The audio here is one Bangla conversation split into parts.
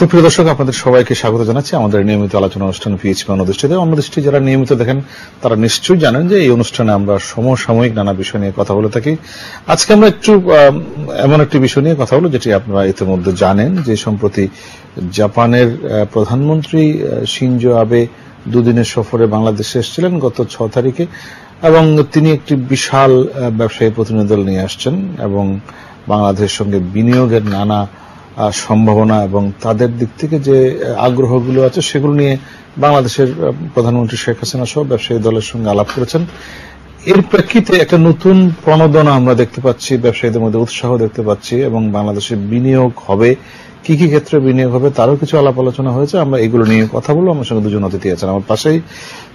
সুপ্রিয় দর্শক, আপনাদের সবাইকে স্বাগত জানাচ্ছি আমাদের নিয়মিত আলোচনা অনুষ্ঠান পিএইচপি অন্যদৃষ্টিতে। অন্যদৃষ্টি যারা নিয়মিত দেখেন তারা নিশ্চয়ই জানেন যে এই অনুষ্ঠানে আমরা সমসাময়িক নানা বিষয় নিয়ে কথা বলে থাকি। আজকে আমরা একটু এমন একটি বিষয় নিয়ে কথা বলবো যেটি আপনারা ইতিমধ্যে জানেন যে সম্প্রতি জাপানের প্রধানমন্ত্রী শিনজো আবে দুদিনের সফরে বাংলাদেশে এসেছিলেন গত 6 তারিখে, এবং তিনি একটি বিশাল ব্যবসায়ী প্রতিনিধি দল নিয়ে আসছেন এবং বাংলাদেশের সঙ্গে বিনিয়োগের নানা সম্ভাবনা এবং তাদের দিক থেকে যে আগ্রহগুলো আছে সেগুলো নিয়ে বাংলাদেশের প্রধানমন্ত্রী শেখ হাসিনা সহ ব্যবসায়ী দলের সঙ্গে আলাপ করেছেন। এর প্রেক্ষিতে একটা নতুন প্রণোদনা আমরা দেখতে পাচ্ছি, ব্যবসায়ীদের মধ্যে উৎসাহ দেখতে পাচ্ছি এবং বাংলাদেশে বিনিয়োগ হবে, কি কি ক্ষেত্রে বিনিয়োগ হবে তারও কিছু আলাপ আলোচনা হয়েছে। আমরা এগুলো নিয়ে কথা বলবো। আমার সঙ্গে দুজন অতিথি আছেন। আমার পাশেই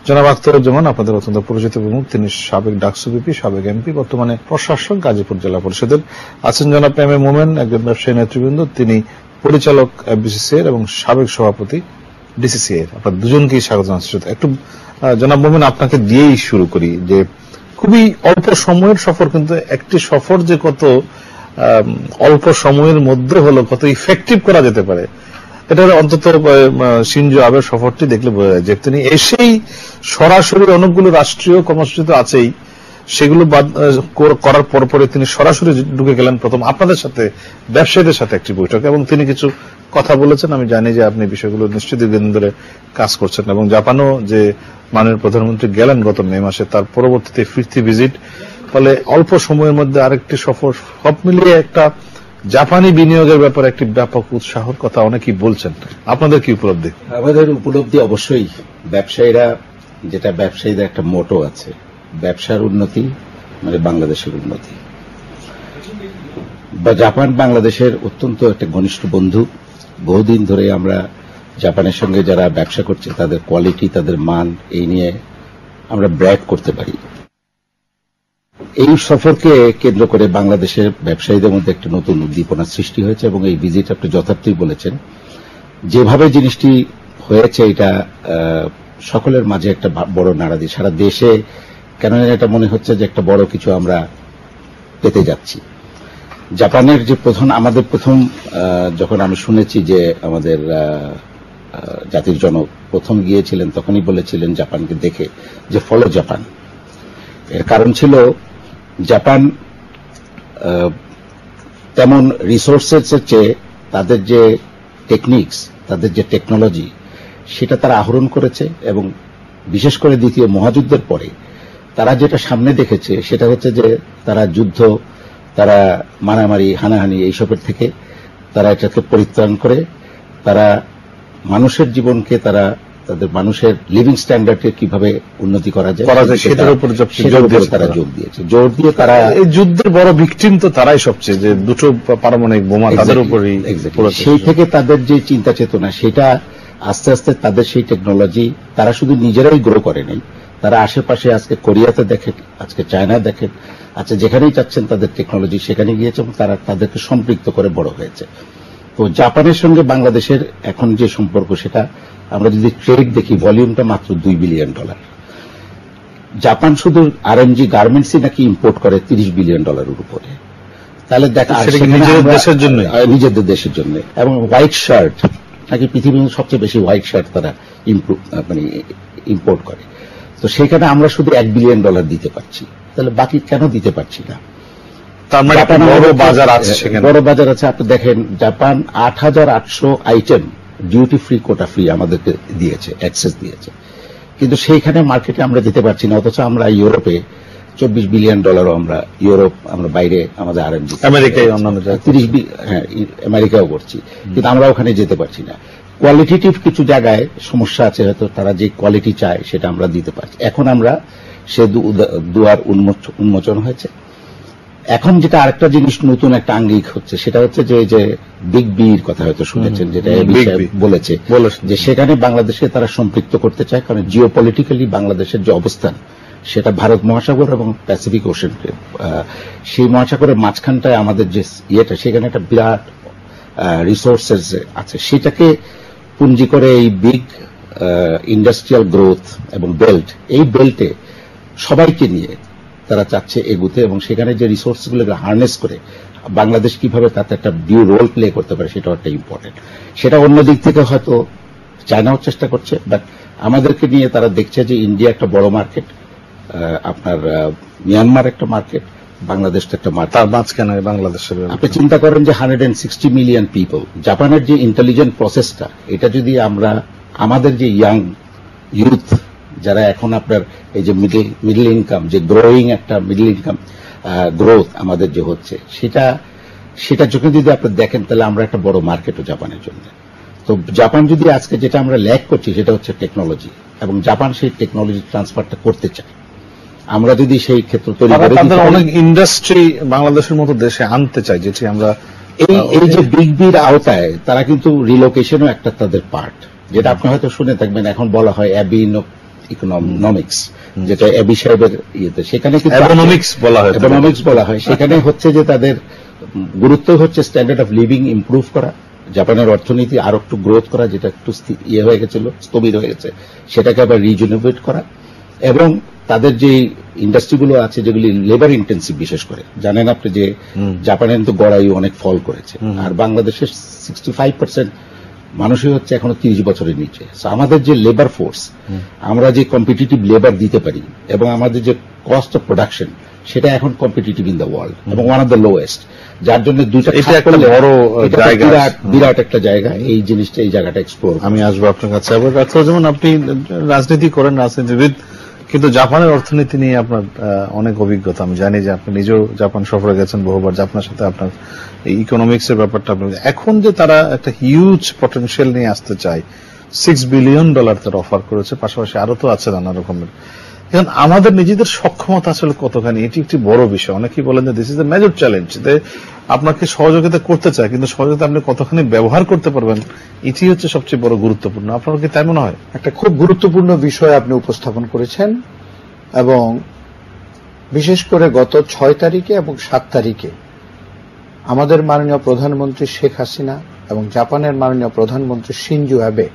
জনাব আখতারুজ্জামান, আপনাদের অত্যন্ত পরিচিত প্রমুখ, তিনি সাবেক ডাকসু ভিপি, সাবেক এমপি, বর্তমানে প্রশাসক গাজীপুর জেলা পরিষদের। আছেন জনাব এম এ মোমেন, একজন ব্যবসায়ী নেতৃবৃন্দ, তিনি পরিচালক বিসিসিআই এবং সাবেক সভাপতি ডিসিসিআই। আপনার দুজনকেই স্বাগত জানাচ্ছি। একটু জনাব মোমেন, আপনাকে দিয়েই শুরু করি যে খুবই অল্প সময়ের সফর, কিন্তু একটি সফর যে কত অল্প সময়ের মধ্যে হলো, কত ইফেক্টিভ করা যেতে পারে, এটা অন্তত শিনজো আবের সফরটি দেখলে বোঝা যায় যে তিনি এসেই সরাসরি অনেকগুলো রাষ্ট্রীয় কর্মসূচি তো আছেই, সেগুলো করার পরে তিনি সরাসরি ঢুকে গেলেন প্রথম আপনাদের সাথে, ব্যবসায়ীদের সাথে একটি বৈঠক, এবং তিনি কিছু কথা বলেছেন। আমি জানি যে আপনি বিষয়গুলো নিশ্চয়ই দীর্ঘদিন ধরে কাজ করছেন এবং জাপানও যে মাননীয় প্রধানমন্ত্রী গেলেন গত মে মাসে, তার পরবর্তীতে ফিরতি ভিজিট, ফলে অল্প সময়ের মধ্যে আরেকটি সফর, সব মিলিয়ে একটা জাপানি বিনিয়োগের ব্যাপারে একটি ব্যাপক উৎসাহের কথা অনেকেই বলছেন। আপনাদের কি উপলব্ধি? আমাদের উপলব্ধি অবশ্যই ব্যবসায়ীরা, যেটা ব্যবসায়ীদের একটা মোটো আছে, ব্যবসার উন্নতি মানে বাংলাদেশের উন্নতি। বা জাপান বাংলাদেশের অত্যন্ত একটা ঘনিষ্ঠ বন্ধু। বহুদিন ধরে আমরা জাপানের সঙ্গে যারা ব্যবসা করছে তাদের কোয়ালিটি, তাদের মান, এই নিয়ে আমরা ব্র্যাগ করতে পারি। এই সফরকে কেন্দ্র করে বাংলাদেশের ব্যবসায়ীদের মধ্যে একটা নতুন উদ্দীপনা সৃষ্টি হয়েছে এবং এই ভিজিট আপনি যথার্থই বলেছেন। যেভাবে জিনিসটি হয়েছে এটা সকলের মাঝে একটা বড় নাড়া দিয়ে সারা দেশে কেন এটা মনে হচ্ছে যে একটা বড় কিছু আমরা পেতে যাচ্ছি। জাপানের যে আমাদের প্রথম যখন আমি শুনেছি যে আমাদের জাতির জনক প্রথম গিয়েছিলেন, তখনই বলেছিলেন জাপানকে দেখে যে ফলো জাপান। এর কারণ ছিল জাপান তেমন রিসোর্সের চেয়ে তাদের যে টেকনিক্স, তাদের যে টেকনোলজি, সেটা তারা আহরণ করেছে এবং বিশেষ করে দ্বিতীয় মহাযুদ্ধের পরে তারা যেটা সামনে দেখেছে সেটা হচ্ছে যে তারা যুদ্ধ, তারা মারামারি, হানাহানি এইসবের থেকে তারা এটাকে পরিত্রাণ করে তারা মানুষের জীবনকে, তাদের মানুষের লিভিং স্ট্যান্ডার্ডকে কিভাবে উন্নতি করা যায় সেটার উপর তারা জোর দিয়েছে। জোর দিয়ে তারা এই যুদ্ধের বড় ভিকটিম তো তারাই সবচেয়ে, যে দুটো পারমাণবিক বোমা তাদের উপরই। সেই থেকে তাদের যে চিন্তা চেতনা, সেটা আস্তে আস্তে তাদের সেই টেকনোলজি তারা শুধু নিজেরাই গ্রো করে নেই, তারা আশেপাশে আজকে কোরিয়াতে দেখেন, আজকে চায়না দেখেন, আচ্ছা যেখানেই চাচ্ছেন তাদের টেকনোলজি সেখানে গিয়েছে এবং তারা তাদেরকে সম্পৃক্ত করে বড় হয়েছে। তো জাপানের সঙ্গে বাংলাদেশের এখন যে সম্পর্ক, সেটা আমরা যদি ট্রেড দেখি, ভলিউমটা মাত্র $2 বিলিয়ন। জাপান শুধু আরএমজি গার্মেন্টসই নাকি ইম্পোর্ট করে $30 বিলিয়ন উপরে। তাহলে দেখা নিজেদের দেশের জন্য। এবং হোয়াইট শার্ট নাকি পৃথিবীর সবচেয়ে বেশি হোয়াইট শার্ট তারা ইম্পোর্ট করে। তো সেখানে আমরা শুধু $1 বিলিয়ন দিতে পারছি, তাহলে বাকি কেন দিতে পারছি না? বড় বাজার আছে, বড় বাজার আছে। আপনি দেখেন Japan 8,800 item duty free, quota free আমাদেরকে দিয়েছে, অ্যাক্সেস দিয়েছে, কিন্তু সেইখানে মার্কেটে আমরা দিতে পারছি না। অথচ আমরা ইউরোপে $24 বিলিয়ন আমরা আমরা বাইরে আমাদের আরএমজি, আমেরিকায় অন্যান্য 30, হ্যাঁ আমেরিকাও করছি, কিন্তু আমরা ওখানে যেতে পারছি না। কোয়ালিটেটিভ কিছু জায়গায় সমস্যা আছে, হয়তো তারা যে কোয়ালিটি চায় সেটা আমরা দিতে পারছি। এখন আমরা সে দুয়ার উন্মোচন হয়েছে। এখন যেটা আরেকটা জিনিস নতুন একটা আঙ্গিক হচ্ছে, সেটা হচ্ছে যে বিগ বির কথা হয়তো শুনেছেন, যেটা বলেছে যে সেখানে বাংলাদেশকে তারা সম্পৃক্ত করতে চায়, কারণ জিওপলিটিক্যালি বাংলাদেশের যে অবস্থান সেটা ভারত মহাসাগর এবং প্যাসিফিক ওশেন, সেই মহাসাগরের মাঝখানটায় আমাদের যে ইয়েটা, সেখানে একটা বিরাট রিসোর্সেস আছে, সেটাকে পুঞ্জি করে এই বিগ ইন্ডাস্ট্রিয়াল গ্রোথ এবং বেল্ট, এই বেল্টে সবাইকে নিয়ে তারা চাচ্ছে এগুতে এবং সেখানে যে রিসোর্সগুলোকে হার্নেস করে বাংলাদেশ কিভাবে তাতে একটা ডিউ রোল প্লে করতে পারে সেটাও একটা ইম্পর্টেন্ট। সেটা অন্য দিক থেকে হয়তো চায়নাও চেষ্টা করছে, বাট আমাদেরকে নিয়ে তারা দেখছে যে ইন্ডিয়া একটা বড় মার্কেট, আপনার মিয়ানমার একটা মার্কেট, বাংলাদেশ একটা মার্কেট। তার মাঝখানে বাংলাদেশের আপনি চিন্তা করেন যে 160 মিলিয়ন পিপল, জাপানের যে ইন্টেলিজেন্ট প্রসেসটা, এটা যদি আমরা আমাদের যে ইয়াং ইউথ যারা এখন আপনার এই যে মিডল ইনকাম, যে গ্রোয়িং একটা মিডল ইনকাম গ্রোথ আমাদের যে হচ্ছে, সেটা যখন যদি আপনি দেখেন তাহলে আমরা একটা বড় মার্কেটও জাপানের জন্য। তো জাপান যদি আজকে যেটা আমরা ল্যাক করছি সেটা হচ্ছে টেকনোলজি, এবং জাপান সেই টেকনোলজি ট্রান্সফারটা করতে চায়। আমরা যদি সেই ক্ষেত্র তৈরি করে তাদের অনেক ইন্ডাস্ট্রি বাংলাদেশের মতো দেশে আনতে চাই, যেটি আমরা এই যে বিগ বির আওতায় তারা কিন্তু রিলোকেশনও একটা তাদের পার্ট, যেটা আপনি হয়তো শুনে থাকবেন এখন বলা হয় ইকোনমিক্স, যেটা অ্যাবি সাহেবের ইয়েতে, সেখানে কিন্তু ইকোনমিক্স বলা হয়। সেখানে হচ্ছে যে তাদের গুরুত্ব হচ্ছে স্ট্যান্ডার্ড অফ লিভিং ইমপ্রুভ করা, জাপানের অর্থনীতি আরো একটু গ্রোথ করা, যেটা একটু হয়ে গেছিল, স্থবির হয়ে গেছে, সেটাকে আবার রিজুনেট করা, এবং তাদের যে ইন্ডাস্ট্রিগুলো আছে যেগুলি লেবার ইন্টেন্সিভ, বিশেষ করে জানেন আপনি যে জাপানের তো গড়ায়ু অনেক ফল করেছে, আর বাংলাদেশের 65% মানুষই হচ্ছে এখনো 30 বছরের নিচে। আমাদের যে লেবার ফোর্স, আমরা যে কম্পিটিটিভ লেবার দিতে পারি, এবং আমাদের যে কস্ট অফ প্রোডাকশন, সেটা এখন কম্পিটিটিভ ইন দ্য ওয়ার্ল্ড এবং ওয়ান অফ দ্য লোয়েস্ট, যার জন্য দুইটা বড় বিরাট একটা জায়গা। এই জিনিসটা, এই জায়গাটা এক্সপ্লোর আমি আসবো আপনার কাছে। আবার যেমন আপনি রাজনীতি করেন, রাজনীতিবিদ, কিন্তু জাপানের অর্থনীতি নিয়ে আপনার অনেক অভিজ্ঞতা। আমি জানি যে আপনি নিজেও জাপান সফরে গেছেন বহুবার, জাপানের সাথে আপনার এই ইকোনমিক্স এর ব্যাপারটা এখন যে তারা একটা হিউজ পটেনশিয়াল নিয়ে আসতে চায়, $6 বিলিয়ন তারা অফার করেছে, পাশাপাশি আরো তো আছে নানা রকমের। এখন আমাদের নিজেদের সক্ষমতা আসলে কতখানি, এটি একটি বড় বিষয়। অনেকেই বলেন যে this is the major challenge, যে আপনাকে সহযোগিতা করতে চায়, কিন্তু সহযোগিতা আপনি কতখানি ব্যবহার করতে পারবেন, এটি হচ্ছে সবচেয়ে বড় গুরুত্বপূর্ণ। আপনার কি তাই মনে হয়? একটা খুব গুরুত্বপূর্ণ বিষয় আপনি উপস্থাপন করেছেন, এবং বিশেষ করে গত 6 তারিখে এবং 7 তারিখে আমাদের মাননীয় প্রধানমন্ত্রী শেখ হাসিনা এবং জাপানের মাননীয় প্রধানমন্ত্রী শিনজো অ্যাবে,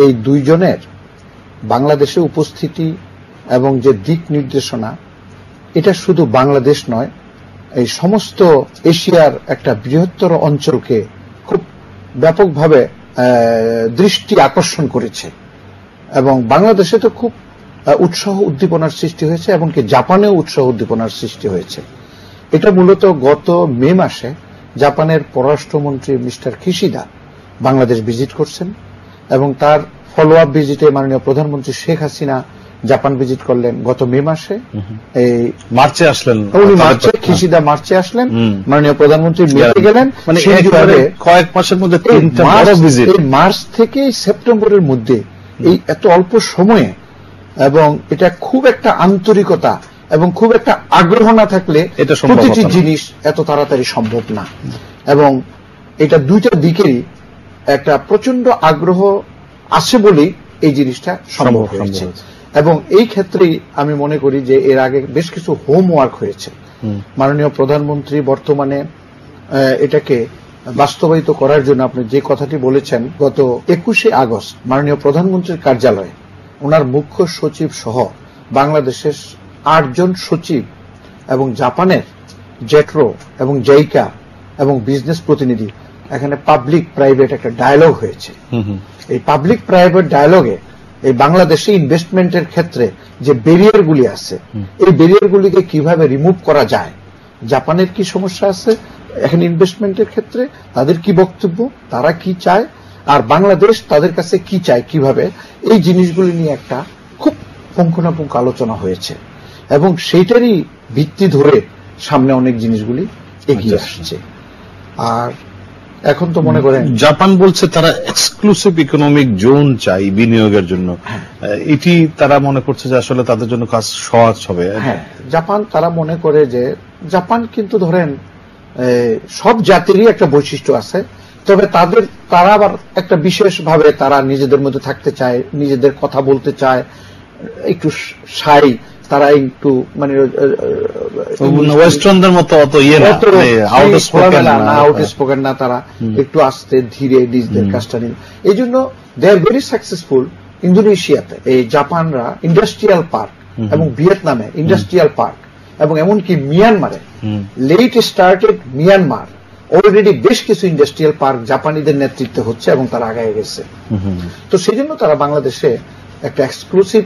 এই দুইজনের বাংলাদেশে উপস্থিতি এবং যে দিক নির্দেশনা, এটা শুধু বাংলাদেশ নয়, এই সমস্ত এশিয়ার একটা বৃহত্তর অঞ্চলকে খুব ব্যাপকভাবে দৃষ্টি আকর্ষণ করেছে, এবং বাংলাদেশে তো খুব উৎসাহ উদ্দীপনার সৃষ্টি হয়েছে, এবং কি জাপানেও উৎসাহ উদ্দীপনার সৃষ্টি হয়েছে। এটা মূলত গত মে মাসে জাপানের পররাষ্ট্রমন্ত্রী মিস্টার কিশিদা বাংলাদেশ ভিজিট করছেন, এবং তার ফলো আপ ভিজিটে মাননীয় প্রধানমন্ত্রী শেখ হাসিনা জাপান ভিজিট করলেন গত মে মাসে। এই মার্চে আসলেন উনি, কিশিদা মার্চে আসলেন, মাননীয় প্রধানমন্ত্রী মেতে গেলেন, মানে কয়েক মাসের মধ্যে 3টা বড় ভিজিট। এই মার্চ থেকে সেপ্টেম্বরের মধ্যে, এই এত অল্প সময়ে, এবং এটা খুব একটা আন্তরিকতা এবং খুব একটা আগ্রহ না থাকলে প্রতিটি জিনিস এত তাড়াতাড়ি সম্ভব না। এবং এটা দুইটা দিকেরই একটা প্রচন্ড আগ্রহ আছে বলেই এই জিনিসটা সম্ভব হয়েছে। এবং এই ক্ষেত্রেই আমি মনে করি যে এর আগে বেশ কিছু হোমওয়ার্ক হয়েছে। মাননীয় প্রধানমন্ত্রী বর্তমানে এটাকে বাস্তবায়িত করার জন্য আপনি যে কথাটি বলেছেন, গত 21শে আগস্ট মাননীয় প্রধানমন্ত্রীর কার্যালয়ে ওনার মুখ্য সচিব সহ বাংলাদেশের 8 জন সচিব এবং জাপানের জেট্রো এবং জাইকা এবং বিজনেস প্রতিনিধি, এখানে পাবলিক প্রাইভেট একটা ডায়ালগ হয়েছে। এই পাবলিক প্রাইভেট ডায়ালগে এই বাংলাদেশে ইনভেস্টমেন্টের ক্ষেত্রে যে ব্যারিয়ারগুলি আছে, এই ব্যারিয়ারগুলিকে কিভাবে রিমুভ করা যায়, জাপানের কি সমস্যা আছে এখানে ইনভেস্টমেন্টের ক্ষেত্রে, তাদের কি বক্তব্য, তারা কি চায়, আর বাংলাদেশ তাদের কাছে কি চায়, কিভাবে, এই জিনিসগুলি নিয়ে একটা খুব পুঙ্খানুপুঙ্খ আলোচনা হয়েছে, এবং সেইটারই ভিত্তি ধরে সামনে অনেক জিনিসগুলি এগিয়ে আসছে। আর এখন তো মনে করেন জাপান বলছে তারা এক্সক্লুসিভ ইকোনমিক জোন চাই বিনিয়োগের জন্য, এটি তারা মনে করছে যে আসলে তাদের জন্য কাজ সহজ হবে। হ্যাঁ, জাপান তারা মনে করে যে, জাপান কিন্তু ধরেন সব জাতিরই একটা বৈশিষ্ট্য আছে, তবে তারা আবার একটা বিশেষভাবে তারা নিজেদের মধ্যে থাকতে চায়, নিজেদের কথা বলতে চায়, একটু শাই, তারা একটু মানে ওয়েস্টার্নদের মতো অত আউটস্পোকেন না, তারা একটু আস্তে ধীরে নিজেদের কাজটা নিয়ে। এই জন্য দে আর ভেরি সাকসেসফুল ইন্দোনেশিয়াতে। এই জাপানরা ইন্ডাস্ট্রিয়াল পার্ক এবং ভিয়েতনামে ইন্ডাস্ট্রিয়াল পার্ক, এবং এমনকি মিয়ানমারে লেট স্টার্টেড মিয়ানমার অলরেডি বেশ কিছু ইন্ডাস্ট্রিয়াল পার্ক জাপানিদের নেতৃত্বে হচ্ছে এবং তারা আগায় গেছে। তো সেই জন্য তারা বাংলাদেশে একটা এক্সক্লুসিভ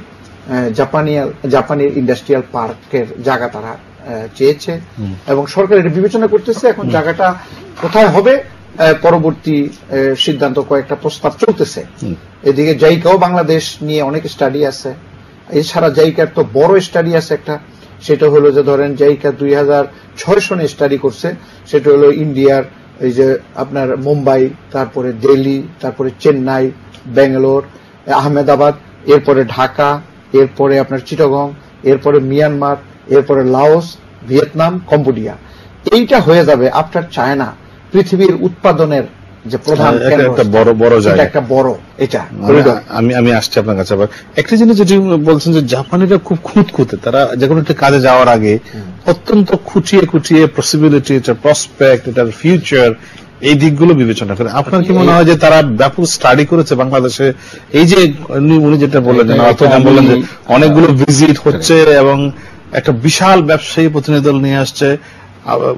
জাপানি ইন্ডাস্ট্রিয়াল পার্কের জায়গা তারা চেয়েছে এবং সরকার এটা বিবেচনা করতেছে। এখন জায়গাটা কোথায় হবে পরবর্তী সিদ্ধান্ত, কয়েকটা প্রস্তাব চলতেছে। এদিকে জাইকাও বাংলাদেশ নিয়ে অনেক স্টাডি আছে। এছাড়া জাইকার তো বড় স্টাডি আছে একটা, সেটা হলো যে ধরেন জাইকা 2006 সনে স্টাডি করছে, সেটা হলো ইন্ডিয়ার এই যে আপনার মুম্বাই, তারপরে দিল্লি, তারপরে চেন্নাই, ব্যাঙ্গালোর, আহমেদাবাদ, এরপরে ঢাকা, এরপরে আপনার চিটাগং, এরপরে মিয়ানমার, এরপরে লাওস, ভিয়েতনাম, কম্বোডিয়া। এইটা হয়ে যাবে আফটার চায়না পৃথিবীর উৎপাদনের যে প্রধান একটা বড় এটা। আমি আসছি আপনার কাছে। আবার একটা জিনিস যেটি বলছেন যে জাপানিরা খুব খুঁতখুঁতে, তারা যে কোনো একটা কাজে যাওয়ার আগে অত্যন্ত খুঁটিয়ে খুঁটিয়ে পসিবিলিটি, এটার প্রসপেক্ট, এটার ফিউচার, এই দিকগুলো বিবেচনা করে। আপনার কি মনে হয় যে তারা ব্যাপক স্টাডি করেছে বাংলাদেশে? এই যে উনি যেটা বললেন বললেন যে অনেকগুলো ভিজিট হচ্ছে এবং একটা বিশাল ব্যবসায়ী প্রতিনিধি দল নিয়ে আসছে,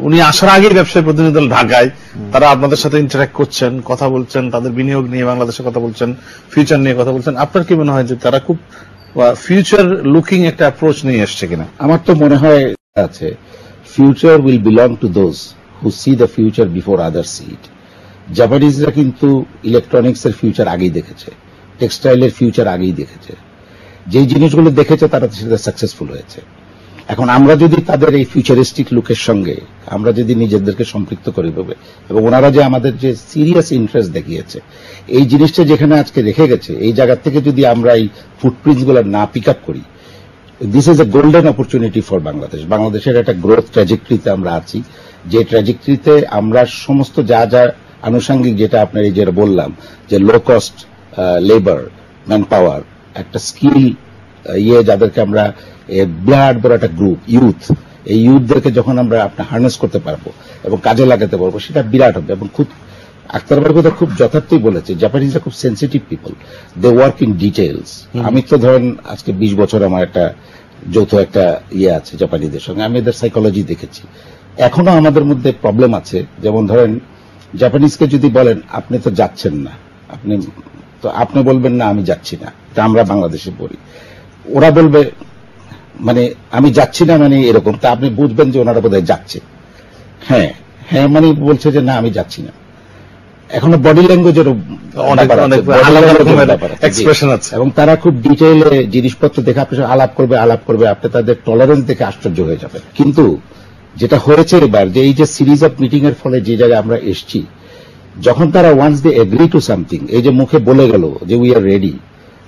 উনি আসার আগে ব্যবসায়ী প্রতিনিধি দল ঢাকায়, তারা আপনাদের সাথে ইন্টারঅ্যাক্ট করছেন, কথা বলছেন, তাদের বিনিয়োগ নিয়ে বাংলাদেশের কথা বলছেন, ফিউচার নিয়ে কথা বলছেন। আপনার কি মনে হয় যে তারা খুব ফিউচার লুকিং একটা অ্যাপ্রোচ নিয়ে এসছে কিনা? আমার তো মনে হয় আছে future will belong to those who see the future before other see it. জাপানিজরা কিন্তু ইলেকট্রনিক্সের ফিউচার আগেই দেখেছে, টেক্সটাইলের ফিউচার আগেই দেখেছে, যেই জিনিসগুলো দেখেছে তারা সেটা সাকসেসফুল হয়েছে। এখন আমরা যদি তাদের এই ফিউচারিস্টিক লুকের সঙ্গে আমরা যদি নিজেদেরকে সম্পৃক্ত করি এবং ওনারা যে আমাদের যে সিরিয়াস ইন্টারেস্ট দেখিয়েছে, এই জিনিসটা যেখানে আজকে রেখে গেছে, এই জায়গা থেকে যদি আমরা এই ফুটপ্রিন্টসগুলো না পিক আপ করি, this is a golden opportunity for Bangladesh. বাংলাদেশের একটা গ্রোথ ট্র্যাজেক্টরিতে আমরা আছি, যে ট্র্যাজেক্টরিতে আমরা সমস্ত যা যা আনুষঙ্গিক, যেটা আপনার এই যেটা বললাম যে low cost labour, man power, একটা স্কিল যাদেরকে আমরা বিরাট বড় একটা গ্রুপ ইউথ, এই ইউথদেরকে যখন আমরা আপনার হার্নেস করতে পারবো এবং কাজে লাগাতে পারবো, সেটা বিরাট হবে। এবং খুব আক্তার ভাই কথা খুব যথার্থই বলেছে, জাপানিজরা খুব sensitive people, they work in details. আমি তো ধরেন আজকে 20 বছর আমার একটা যৌথ একটা আছে জাপানিদের সঙ্গে, আমি এদের সাইকোলজি দেখেছি। এখনো আমাদের মধ্যে প্রবলেম আছে। যেমন ধরেন জাপানিজকে যদি বলেন আপনি তো যাচ্ছেন না, আপনি বলবেন না আমি যাচ্ছি না, তা আমরা বাংলাদেশে পড়ি, ওরা বলবে মানে আমি যাচ্ছি না মানে এরকম, তা আপনি বুঝবেন যে ওনারা বোধহয় যাচ্ছে। হ্যাঁ হ্যাঁ মানে বলছে যে না আমি যাচ্ছি না। এখনো বডি ল্যাঙ্গুয়েজের এক্সপ্রেশন আছে এবং তারা খুব ডিটেইলে জিনিসপত্র দেখে আপনার সাথে আলাপ করবে, আপনি তাদের টলারেন্স দেখে আশ্চর্য হয়ে যাবেন। কিন্তু যেটা হয়েছে এবার, যে এই যে সিরিজ অফ মিটিং এর ফলে যে জায়গায় আমরা এসছি, যখন তারা once they agree to something, এই যে মুখে বলে গেল যে we are ready,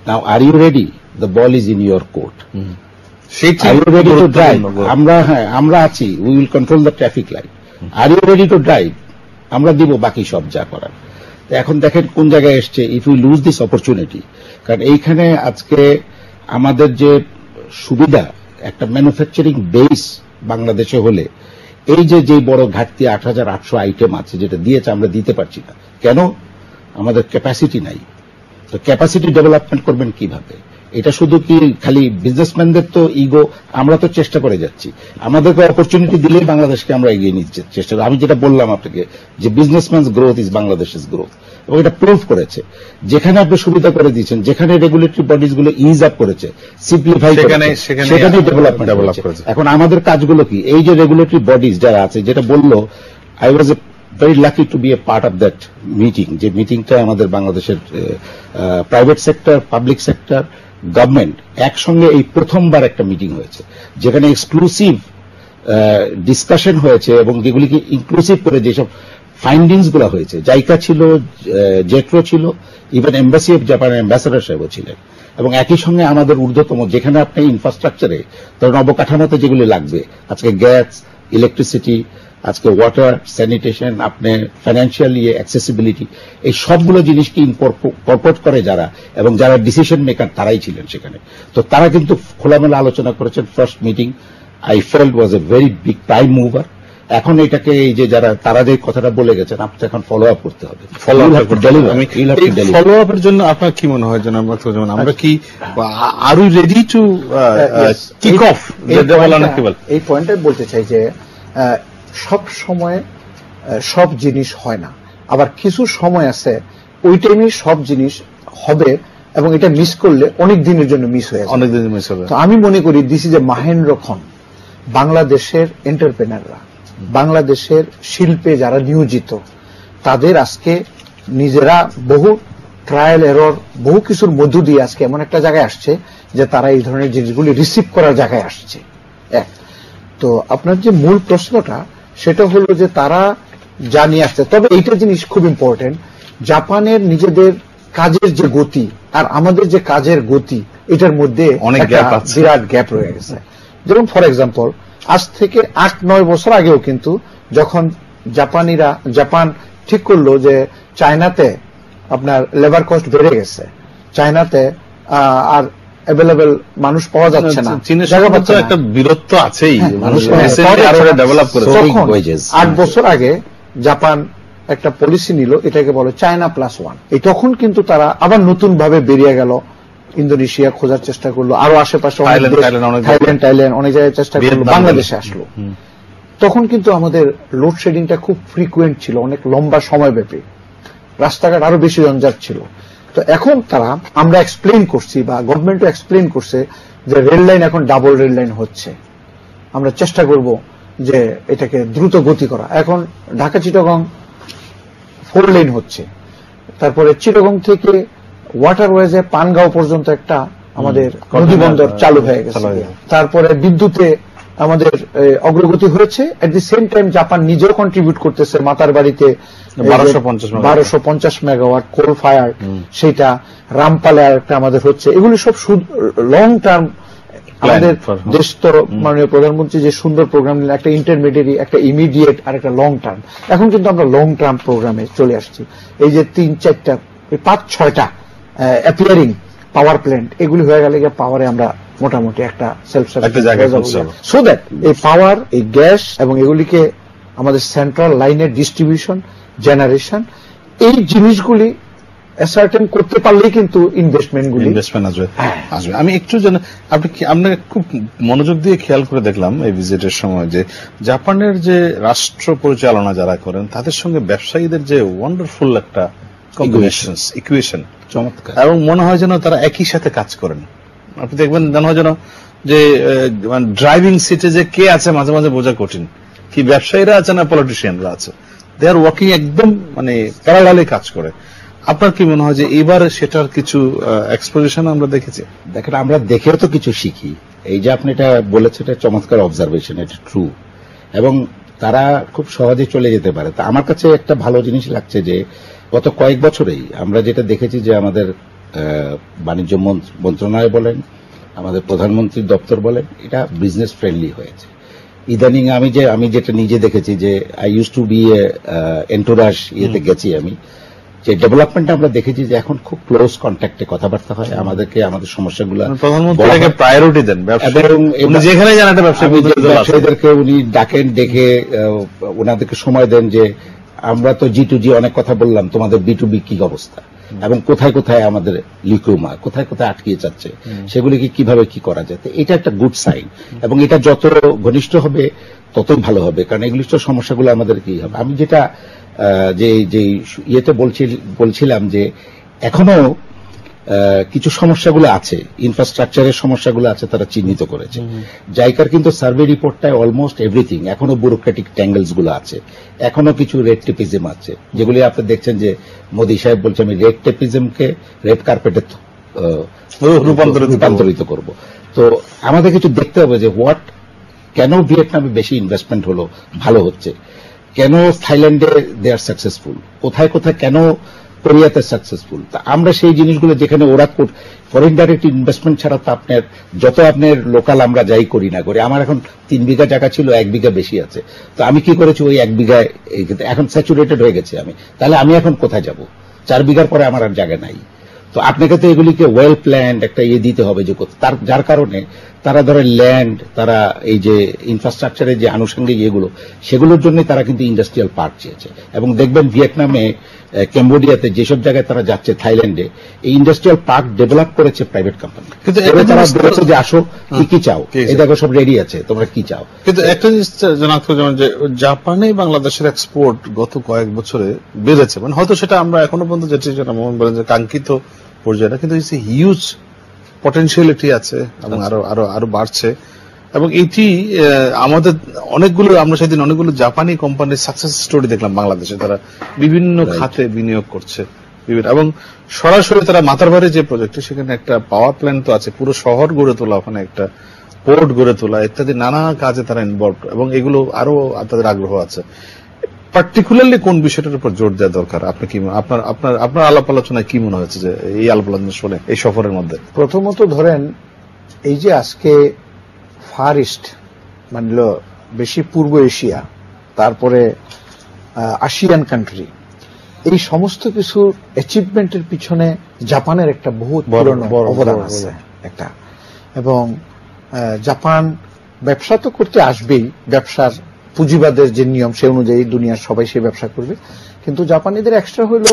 now are you ready, the ball is in your court, are you ready to drive, আমরা আছি, we will control the traffic light, are you ready to drive, আমরা দিব বাকি সব যা করার। এখন দেখেন কোন জায়গায় এসছে, if you lose this opportunity. কারণ এইখানে আজকে আমাদের যে সুবিধা, একটা ম্যানুফ্যাকচারিং বেস বাংলাদেশে হলে, এই যে বড় ঘাটতি 8,800 আইটেম আছে যেটা দিয়েছে আমরা দিতে পারছি না, কেন? আমাদের ক্যাপাসিটি নাই। তো ক্যাপাসিটি ডেভেলপমেন্ট করবেন কিভাবে? এটা শুধু কি খালি বিজনেসম্যানদের তো ইগো? আমরা তো চেষ্টা করে যাচ্ছি, আমাদেরকে অপরচুনিটি দিলেই বাংলাদেশকে আমরা এগিয়ে নিতে চেষ্টা করি। আমি যেটা বললাম আপনাকে যে বিজনেসম্যানস গ্রোথ ইজ বাংলাদেশের গ্রোথ, এবং এটা প্রুভ করেছে। যেখানে আপনি সুবিধা করে দিয়েছেন, যেখানে রেগুলেটরি বডিজ গুলো ইজ আপ করেছে, সিম্পলিফাই সেখানে ডেভেলপমেন্ট করেছে। এখন আমাদের কাজগুলো কি? এই যে রেগুলেটরি বডিজ যারা আছে, যেটা বললো, I was very lucky to be a part of that meeting, যে মিটিংটা আমাদের বাংলাদেশের private sector, public sector, government একসঙ্গে এই প্রথমবার একটা মিটিং হয়েছে, যেখানে এক্সক্লুসিভ ডিসকাশন হয়েছে এবং যেগুলিকে ইনক্লুসিভ করে যেসব ফাইন্ডিংস গুলো হয়েছে। জাইকা ছিল, জেট্রো ছিল, ইভেন এম্বাসি অফ জাপানের অ্যাম্বাসেডর সাহেবও ছিলেন, এবং একই সঙ্গে আমাদের ঊর্ধ্বতম, যেখানে আপনি ইনফ্রাস্ট্রাকচারে ধরেন অবকাঠামোতে যেগুলি লাগবে, আজকে গ্যাস, ইলেকট্রিসিটি, আজকে ওয়াটার, স্যানিটেশন, আপনার ফাইন্যান্সিয়াল অ্যাক্সেসিবিলিটি, এই সবগুলো জিনিসকে ইনকর্পোরেট করে যারা, এবং যারা ডিসিশন মেকার, তারাই ছিলেন সেখানে। তো তারা কিন্তু খোলামেলা আলোচনা করেছেন। First meeting I felt was a very big prime mover, এখন এটাকে এই যে যারা তারা যে কথাটা বলে গেছেন আপনি এখন ফলো আপ করতে হবে। ফলো আপের জন্য আপনার কি মনে হয় যেন আমরা কি are we ready to kick off? এই পয়েন্টে বলতে চাই যে সব সময় সব জিনিস হয় না, আবার কিছু সময় আছে ওই টাইমে সব জিনিস হবে এবং এটা মিস করলে অনেক দিনের জন্য মিস হয়ে যাবে। তো আমি মনে করি দিস ইজ এ মাহেন্দ্রক্ষণ। বাংলাদেশের এন্টারপ্রেনাররা, বাংলাদেশের শিল্পে যারা নিয়োজিত, তাদের আজকে নিজেরা বহু ট্রায়াল এরর বহু কিছুর মধ্য দিয়ে আজকে এমন একটা জায়গায় আসছে যে তারা এই ধরনের জিনিসগুলি রিসিভ করার জায়গায় আসছে। এক তো আপনার যে মূল প্রশ্নটা সেটা হলো যে তারা জানিয়ে আসছে, তবে এইটা জিনিস খুব ইম্পর্টেন্ট, জাপানের নিজেদের কাজের যে গতি আর আমাদের যে কাজের গতি এটার মধ্যে অনেক বিরাট গ্যাপ রয়ে গেছে। যেমন ফর এক্সাম্পল আজ থেকে 8-9 বছর আগেও কিন্তু যখন জাপান ঠিক করলো যে চায়নাতে আপনার লেবার কস্ট বেড়ে গেছে, চায়নাতে আর অ্যাভেলেবেল মানুষ পাওয়া যাচ্ছে না, চীনের সাথে একটা বীরত্ব আছেই, ডেভেলপ করে। 8 বছর আগে জাপান একটা পলিসি নিল, এটাকে বলে চায়না +1। এই তখন কিন্তু তারা আবার নতুন ভাবে বেরিয়ে গেল, ইন্দোনেশিয়া খোঁজার চেষ্টা করলো, আরো আশেপাশে থাইল্যান্ড অনেক জায়গায় চেষ্টা করলো, বাংলাদেশে আসলো। তখন কিন্তু আমাদের লোডশেডিংটা খুব ফ্রিকুয়েন্ট ছিল, অনেক লম্বা সময় ব্যাপী, রাস্তাঘাট আরো বেশি জঞ্জাট ছিল। তো এখন আমরা এক্সপ্লেইন করছি বা গভর্নমেন্টও এক্সপ্লেইন করছে যে রেল লাইন এখন ডাবল রেল লাইন হচ্ছে, আমরা চেষ্টা করব যে এটাকে দ্রুত গতি করা। এখন ঢাকা চিটাগং 4 লেন হচ্ছে, তারপরে চিটাগং থেকে ওয়াটারওয়েজে পানগাঁও পর্যন্ত একটা আমাদের নদী বন্দর চালু হয়ে গেছে। তারপরে বিদ্যুতে আমাদের অগ্রগতি হয়েছে। এট দি সেম টাইম জাপান নিজেও কন্ট্রিবিউট করতেছে, মাতার বাড়িতে 1250 মেগাওয়াট কোল ফায়ার, সেটা রামপালে একটা আমাদের হচ্ছে। এগুলি সব লং টার্ম আমাদের দেশ তো মাননীয় প্রধানমন্ত্রী যে সুন্দর প্রোগ্রাম নিলেন, একটা ইন্টারমিডিয়েট, একটা ইমিডিয়েট আর একটা লং টার্ম। এখন কিন্তু আমরা লং টার্ম প্রোগ্রামে চলে আসছি। এই যে 3-4টা 5-6টা অ্যাপিয়ারিং পাওয়ার প্ল্যান্ট, এগুলি হয়ে গেলে পাওয়ারে আমরা মোটামুটি একটা সেলফ সাফিসিয়েন্ট, সো দ্যাট এই পাওয়ার, এই গ্যাস এবং এগুলিকে আমাদের সেন্ট্রাল লাইনের ডিস্ট্রিবিউশন, জেনারেশন, এই জিনিসগুলি অ্যাসার্টেন করতে পারলেই কিন্তু ইনভেস্টমেন্ট আসবে। আমি একটু আমরা খুব মনোযোগ দিয়ে খেয়াল করে দেখলাম এই ভিজিটের সময় যে জাপানের যে রাষ্ট্র পরিচালনা যারা করেন তাদের সঙ্গে ব্যবসায়ীদের যে ওয়ান্ডারফুল একটা ইকুয়েশন, চমৎকার, এবং মনে হয় যেন তারা একই সাথে কাজ করেন। আপনি দেখবেন মনে হয় যেন যে ড্রাইভিং সিটে যে কে আছে মাঝে মাঝে বোঝা কঠিন, কি ব্যবসায়ীরা আছে না পলিটিশিয়ানরা আছে, দে আর ওয়ার্কিং একদম প্যারালালে কাজ করে। আপনার কি মনে হয় যে এবার সেটার কিছু এক্সপোজিশন আমরা দেখেছি? দেখেন, আমরা দেখেও তো কিছু শিখি। এই যে আপনি এটা বলেছেন, এটা চমৎকার অবজারভেশন, এটা ট্রু, এবং তারা খুব সহজে চলে যেতে পারে। তা আমার কাছে একটা ভালো জিনিস লাগছে যে গত কয়েক বছরেই আমরা যেটা দেখেছি যে আমাদের বাণিজ্য মন্ত্রণালয় বলেন, আমাদের প্রধানমন্ত্রীর দপ্তর বলেন, এটা বিজনেস ফ্রেন্ডলি হয়েছে। ইদানিং আমি যেটা নিজে দেখেছি যে আই ইউজ টু বি এন্টোরাস ইয়েতে গেছি আমি, যে ডেভেলপমেন্ট আমরা দেখেছি যে এখন খুব ক্লোজ কন্ট্যাক্টে কথাবার্তা হয়, আমাদেরকে আমাদের সমস্যাগুলো প্রধানমন্ত্রীকে প্রায়োরিটি দেন, যেখানে যান একটা ব্যবসায়ীদেরকে উনি ডাকেন, ডেকে ওনাদেরকে সময় দেন যে আমরা তো G2G অনেক কথা বললাম, তোমাদের B2B কি অবস্থা এবং কোথায় কোথায় আমাদের লিকুমা, কোথায় কোথায় আটকিয়ে যাচ্ছে, সেগুলিকে কিভাবে কি করা যায়। এটা একটা গুড সাইন, এবং এটা যত ঘনিষ্ঠ হবে ততই ভালো হবে, কারণ এগুলি তো সমস্যাগুলো আমাদের কি হবে। আমি যেটা যে ইয়েতে বলছিলাম যে এখনো কিছু সমস্যাগুলো আছে, ইনফ্রাস্ট্রাকচারের সমস্যাগুলো আছে, তারা চিহ্নিত করেছে। জাইকার কিন্তু সার্ভে রিপোর্টটায় অলমোস্ট এভরিথিং, এখনো ব্যুরোক্রেটিক ট্যাঙ্গেলস গুলো আছে, এখনো কিছু রেড টেপিজম আছে, যেগুলি আপনি দেখছেন যে মোদী সাহেব বলছে আমি রেড টেপিজমকে রেড কার্পেটে রূপান্তরিত করব। তো আমাদের কিছু দেখতে হবে যে কেন ভিয়েতনামে বেশি ইনভেস্টমেন্ট হলো, ভালো হচ্ছে, কেন থাইল্যান্ডে দে আর সাকসেসফুল, কোথায় কোথায় কেন কোরিয়াতে সাকসেসফুল। তা আমরা সেই জিনিসগুলো যেখানে ওরা ফরেন ডাইরেক্ট ইনভেস্টমেন্ট ছাড়া তো আপনার লোকাল আমরা যাই করি না করি, আমার এখন 3 বিঘা জায়গা ছিল, 1 বিঘা বেশি আছে, তো আমি কি করেছি ওই 1 বিঘায় এখন স্যাচুরেটেড হয়ে গেছে আমি, তাহলে আমি এখন কোথায় যাব? 4 বিঘার পরে আমার আর জায়গা নাই। তো আপনাকে তো এগুলিকে ওয়েল প্ল্যান্ড একটা দিতে হবে, যে যার কারণে তারা ধরে ল্যান্ড, তারা এই যে ইনফ্রাস্ট্রাকচারের যে আনুষঙ্গিক এগুলো, সেগুলোর জন্য তারা কিন্তু ইন্ডাস্ট্রিয়াল পার্ক চেয়েছে। এবং দেখবেন ভিয়েতনামে, ক্যাম্বোডিয়াতে, যেসব জায়গায় তারা যাচ্ছে, থাইল্যান্ডে, এই ইন্ডাস্ট্রিয়াল পার্ক ডেভেলপ করেছে প্রাইভেট কোম্পানি। কিন্তু তারা বলেছে যে আসো, কি চাও, এই দেখো সব রেডি আছে, তোমরা কি চাও। কিন্তু একটা জিনিস জানাতে যেমন যে জাপানে বাংলাদেশের এক্সপোর্ট গত কয়েক বছরে বেড়েছে, মানে হয়তো সেটা আমরা এখনো পর্যন্ত যেটা মোহন বলেন যে কাঙ্ক্ষিত পর্যায়ে, কিন্তু হিউজ পটেনশিয়ালিটি আছে এবং আরো বাড়ছে। এবং এটি আমাদের অনেকগুলো, আমরা সেদিন অনেকগুলো জাপানি কোম্পানির সাকসেস স্টোরি দেখলাম বাংলাদেশে, তারা বিভিন্ন খাতে বিনিয়োগ করছে এবং সরাসরি তারা মাতারবাড়ি যে প্রজেক্টে, সেখানে একটা পাওয়ার প্ল্যান্ট তো আছে, পুরো শহর গড়ে তোলা, ওখানে একটা পোর্ট গড়ে তোলা ইত্যাদি নানা কাজে তারা ইনভলভ, এবং এগুলো আরো তাদের আগ্রহ আছে। পার্টিকুলারলি কোন বিষয়টার উপর জোর দেওয়া দরকার, আপনি কি আপনার আলাপ আলোচনায় কি মনে হয়েছে যে এই আলাপ আলোচনা শুনে এই সফরের মধ্যে? প্রথমত ধরেন, এই যে আজকে ফার ইস্ট মানল বেশি পূর্ব এশিয়া, তারপরে আসিয়ান কান্ট্রি, এই সমস্ত কিছু অ্যাচিভমেন্টের পিছনে জাপানের একটা বহুত বড় অবদান আছে একটা। এবং জাপান ব্যবসা তো করতে আসবেই, ব্যবসার পুঁজিবাদের যে নিয়ম সে অনুযায়ী দুনিয়ার সবাই সে ব্যবসা করবে, কিন্তু জাপানিদের এক্সট্রা হইল,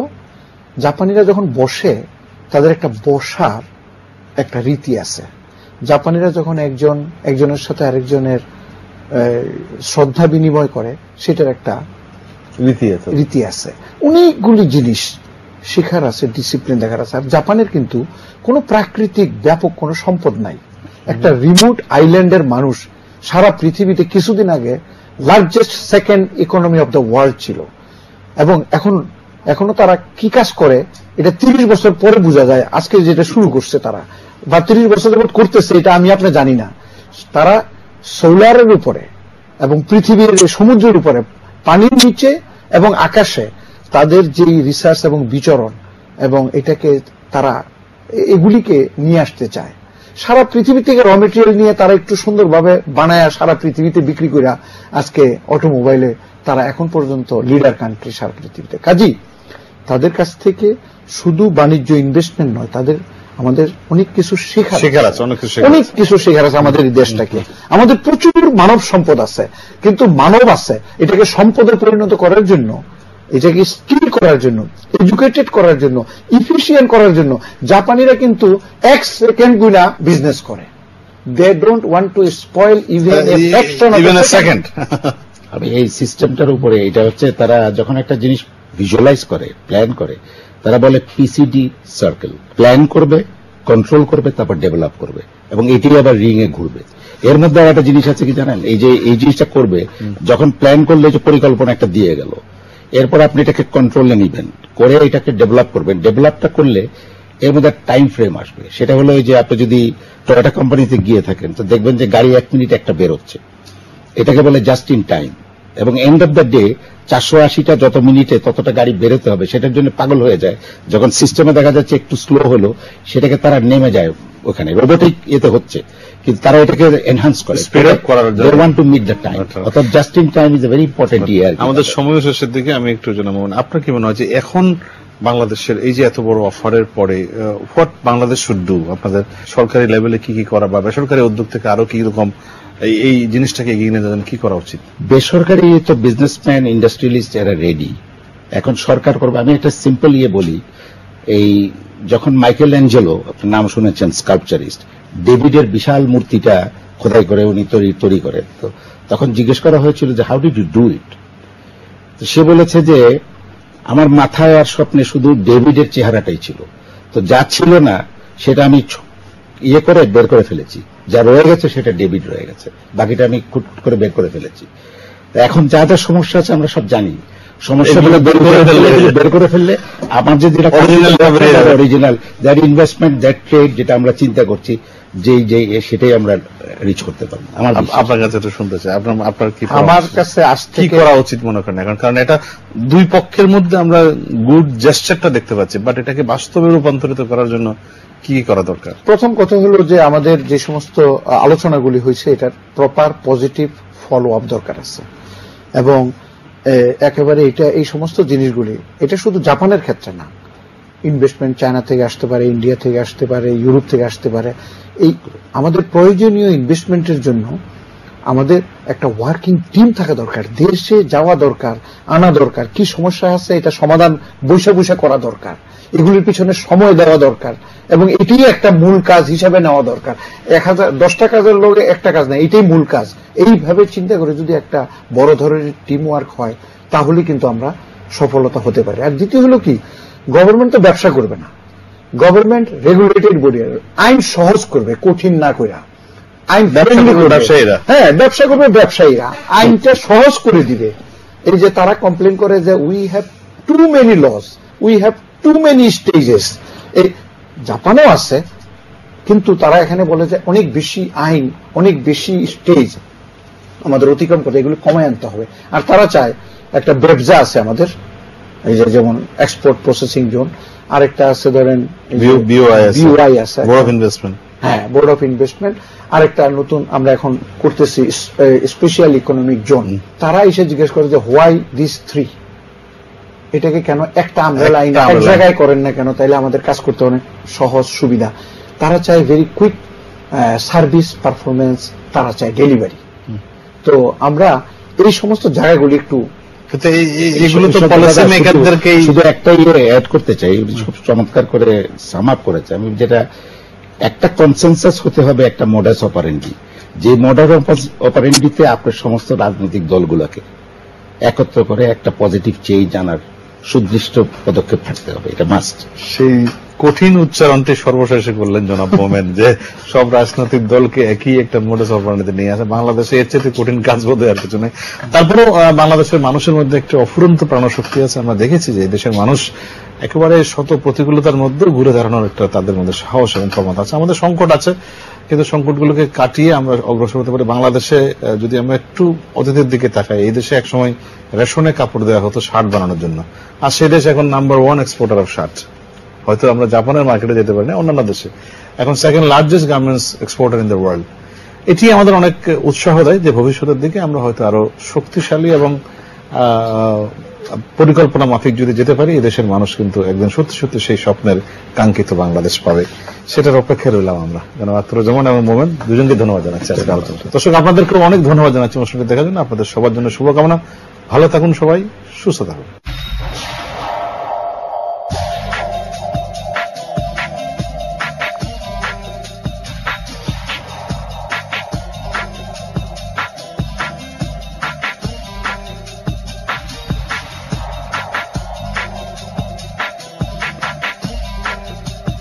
জাপানিরা যখন বসে তাদের একটা বসার একটা রীতি আছে। জাপানিরা যখন একজনের সাথে আরেকজনের শ্রদ্ধা বিনিময় করে, সেটার একটা রীতি আছে। অনেকগুলি জিনিস শেখার আছে, ডিসিপ্লিন দেখার আছে। আর জাপানের কিন্তু কোনো প্রাকৃতিক ব্যাপক কোনো সম্পদ নাই। একটা রিমোট আইল্যান্ডের মানুষ সারা পৃথিবীতে কিছুদিন আগে largest second economy of the world ছিল, এবং এখনো তারা কি কাজ করে এটা 30 বছর পরে বোঝা যায়। আজকে যেটা শুরু করছে তারা, বা 30 বছর যাবত করতেছে, এটা আমি আপনি জানি না। তারা সোলারের উপরে এবং পৃথিবীর সমুদ্রের উপরে, পানির নিচে এবং আকাশে তাদের যে রিসার্চ এবং বিচরণ, এবং এটাকে তারা এগুলিকে নিয়ে আসতে চায়। সারা পৃথিবী থেকে র মেটেরিয়াল নিয়ে তারা একটু সুন্দরভাবে বানায় সারা পৃথিবীতে বিক্রি করে আজকে অটোমোবাইলে তারা এখন পর্যন্ত লিডার কান্ট্রি সারা পৃথিবীতে। কাজেই তাদের কাছ থেকে শুধু বাণিজ্য ইনভেস্টমেন্ট নয়, আমাদের অনেক কিছু শেখার আছে, অনেক কিছু শেখার আছে আমাদের এই দেশটাকে। আমাদের প্রচুর মানব সম্পদ আছে, কিন্তু মানব আছে, এটাকে সম্পদে পরিণত করার জন্য, এটাকে স্কিল করার জন্য, এডুকেটেড করার জন্য, ইফিশিয়েন্ট করার জন্য জাপানিরা কিন্তু 1 সেকেন্ড গুলা বিজনেস করে। They don't want to spoil even a second. আমি এই সিস্টেমটার উপরে, এটা হচ্ছে তারা যখন একটা জিনিস ভিজুয়ালাইজ করে, প্ল্যান করে, তারা বলে পিসিডি সার্কেল। প্ল্যান করবে, কন্ট্রোল করবে, তারপর ডেভেলপ করবে, এবং এটি আবার রিং এ ঘুরবে। এর মধ্যে একটা জিনিস আছে কি জানেন, এই যে এই জিনিসটা করবে, যখন প্ল্যান করলে যে পরিকল্পনা একটা দিয়ে গেল, এরপর আপনি এটাকে কন্ট্রোলে নিবেন, করে এটাকে ডেভেলপ করবেন। ডেভেলপটা করলে এর মধ্যে টাইম ফ্রেম আসবে। সেটা হলো যে আপনি যদি টয়োটা কোম্পানিতে গিয়ে থাকেন, তো দেখবেন যে গাড়ি 1 মিনিট একটা বেরোচ্ছে, এটাকে বলে জাস্ট ইন টাইম। এবং এন্ড অফ দ্য ডে 480টা যত মিনিটে ততটা গাড়ি বেরোতে হবে, সেটার জন্য পাগল হয়ে যায়। যখন সিস্টেমে দেখা যাচ্ছে একটু স্লো হলো, সেটাকে তারা নেমে যায়, ওখানে রোবোটিক এতে হচ্ছে, কিন্তু তারা এটাকে এনহান্স করে, স্পিড আপ করার জন্য। They want to meet the time. অর্থাৎ just in time is a very important year. আমাদের সময় শেষের দিকে আমি একটু জানাবো, আপনার কি মনে হয় যে এখন বাংলাদেশের এই যে এত বড় অফারের পরে হোয়াট বাংলাদেশ শুড ডু? আপনাদের সরকারি লেভেলে কি কি করা, বা বেসরকারি উদ্যোগ থেকে আরো কি রকম এই জিনিসটাকে এগিয়ে নিয়ে যাবেন, কি করা উচিত? বেসরকারি তো বিজনেসম্যান, ইন্ডাস্ট্রিয়ালিস্ট এরা রেডি, এখন সরকার করবে। আমি একটা সিম্পল বলি, এই যখন মাইকেল অ্যাঞ্জেলো, আপনার নাম শুনেছেন, স্কাল্পচারিস্ট, ডেভিডের বিশাল মূর্তিটা খোদাই করে উনি তৈরি করেন, তো তখন জিজ্ঞেস করা হয়েছিল যে how did you do it? সে বলেছে যে আমার মাথায় আর স্বপ্নে শুধু ডেভিডের চেহারাটাই ছিল, তো যা ছিল না সেটা আমি করে বের করে ফেলেছি, যা রয়ে গেছে সেটা ডেভিড রয়ে গেছে, বাকিটা আমি খুট করে বের করে ফেলেছি। এখন যা যা সমস্যা আছে আমরা সব জানি, সমস্যাগুলো বের করে ফেললে আমার যে original that investment, that trade, যেটা আমরা চিন্তা করছি, সেটাই আমরা রিচ করতে পারবো। আপনার কাছে একটু শুনতে চাই, আপনার কি, আমার কাছে কি করা উচিত মনে করেন এখন? কারণ এটা দুই পক্ষের মধ্যে আমরা গুড জেস্টারটা দেখতে পাচ্ছি, বাট এটাকে বাস্তবে রূপান্তরিত করার জন্য কি করা দরকার? প্রথম কথা হলো যে আমাদের যে সমস্ত আলোচনাগুলি হয়েছে, এটার প্রপার পজিটিভ ফলো আপ দরকার আছে, এবং একেবারে এই সমস্ত জিনিসগুলি, এটা শুধু জাপানের ক্ষেত্রে না, ইনভেস্টমেন্ট চায়না থেকে আসতে পারে, ইন্ডিয়া থেকে আসতে পারে, ইউরোপ থেকে আসতে পারে। এই আমাদের প্রয়োজনীয় ইনভেস্টমেন্টের জন্য আমাদের একটা ওয়ার্কিং টিম থাকা দরকার, দেশে যাওয়া দরকার, আনা দরকার, কি সমস্যা আছে এটা সমাধান বৈশা করা দরকার, এগুলির পিছনে সময় দেওয়া দরকার, এবং এটি একটা মূল কাজ হিসাবে নেওয়া দরকার। 10টা কাজের লোক একটা কাজ না, এটাই মূল কাজ। এইভাবে চিন্তা করে যদি একটা বড় ধরনের টিম ওয়ার্ক হয় তাহলে কিন্তু আমরা সফলতা হতে পারি। আর দ্বিতীয় হলো কি, গভর্নমেন্ট তো ব্যবসা করবে না, গভর্নমেন্ট রেগুলেটেড বডি, আইন সহজ করবে, কঠিন না কইরা। আইন ব্যবসায়ীরা, হ্যাঁ ব্যবসা করবে, ব্যবসায়ীরা আইনটা সহজ করে দিবে। এই যে তারা কমপ্লেন করে যে we have too many loss, we have too many stages, এই জাপানও আছে, কিন্তু তারা এখানে বলে যে অনেক বেশি আইন, অনেক বেশি স্টেজ আমাদের অতিক্রম করতে, এগুলো কমায় আনতে হবে। আর তারা চায় একটা ব্যবসা আছে আমাদের, এই যে যেমন এক্সপোর্ট প্রসেসিং জোন, আরেকটা আছে ধরেন বিওআই আছে, বোর্ড অফ ইনভেস্টমেন্ট, হ্যাঁ বোর্ড অফ ইনভেস্টমেন্ট, আরেকটা নতুন আমরা এখন করতেছি স্পেশাল ইকোনমিক জোন। তারা এসে জিজ্ঞেস করে যে হোয়াই দিস 3, এটাকে কেন একটা আমব্রেলা আইন এক জায়গায় করেন না কেন, তাইলে আমাদের কাজ করতে অনেক সহজ সুবিধা। তারা চায় ভেরি কুইক সার্ভিস পারফরমেন্স, তারা চায় ডেলিভারি। তো আমরা এই সমস্ত জায়গাগুলি একটু, এগুলো তো পলিসি মেকারদেরকে শুধু একটাই অ্যাড করতে চাই, খুব চমৎকার করে সাম আপ করেছে। আমি যেটা একটা কনসেনসাস হতে হবে, একটা মডাস অপারেন্ডি, যে মডাস অপারেন্ডিতে আপনার সমস্ত রাজনৈতিক দলগুলোকে একত্র করে একটা পজিটিভ চেঞ্জ আনার সুদৃষ্ট পদক্ষেপ থাকতে হবে, এটা মাস্ট। সেই কঠিন উচ্চারণটি সর্বশেষে করলেন জনাব মোমেন, যে সব রাজনৈতিক দলকে একই একটা মোডাস অপারেন্ডিতে নিয়ে আসে। বাংলাদেশে এর চেয়ে কঠিন কাজ বোধহয় আর কিছু নেই। তারপরেও বাংলাদেশের মানুষের মধ্যে একটা অফুরন্ত প্রাণশক্তি আছে। আমরা দেখেছি যে দেশের মানুষ একেবারে শত প্রতিকূলতার মধ্যে ঘুরে দাঁড়ানোর একটা তাদের মধ্যে সাহস এবং ক্ষমতা আছে। আমাদের সংকট আছে, কিন্তু সংকটগুলোকে কাটিয়ে আমরা অগ্রসর হতে পারি। বাংলাদেশে যদি আমরা একটু অতীতের দিকে তাকাই, এই দেশে একসময় রেশনে কাপড় দেওয়া হতো শার্ট বানানোর জন্য, আর সেই দেশ এখন নাম্বার 1 এক্সপোর্টার অফ শার্ট। হয়তো আমরা জাপানের মার্কেটে যেতে পারি না, অন্যান্য দেশে এখন second largest garments exporter in the world. এটি আমাদের অনেক উৎসাহ দেয় যে ভবিষ্যতের দিকে আমরা হয়তো আরো শক্তিশালী এবং পরিকল্পনা মাফিক যদি যেতে পারি, এদেশের মানুষ কিন্তু একদিন সত্যি সত্যি সেই স্বপ্নের কাঙ্ক্ষিত বাংলাদেশ পাবে। সেটার অপেক্ষায় রইলাম আমরা। জনাব আখতারুজ্জামান এবং মোমেন, দুজনকে ধন্যবাদ জানাচ্ছি আজকে আলোচনা। দর্শক, আপনাদেরকেও অনেক ধন্যবাদ জানাচ্ছি অনুষ্ঠানটি দেখার জন্য। আপনাদের সবার জন্য শুভকামনা। ভালো থাকুন সবাই, সুস্থ থাকুন।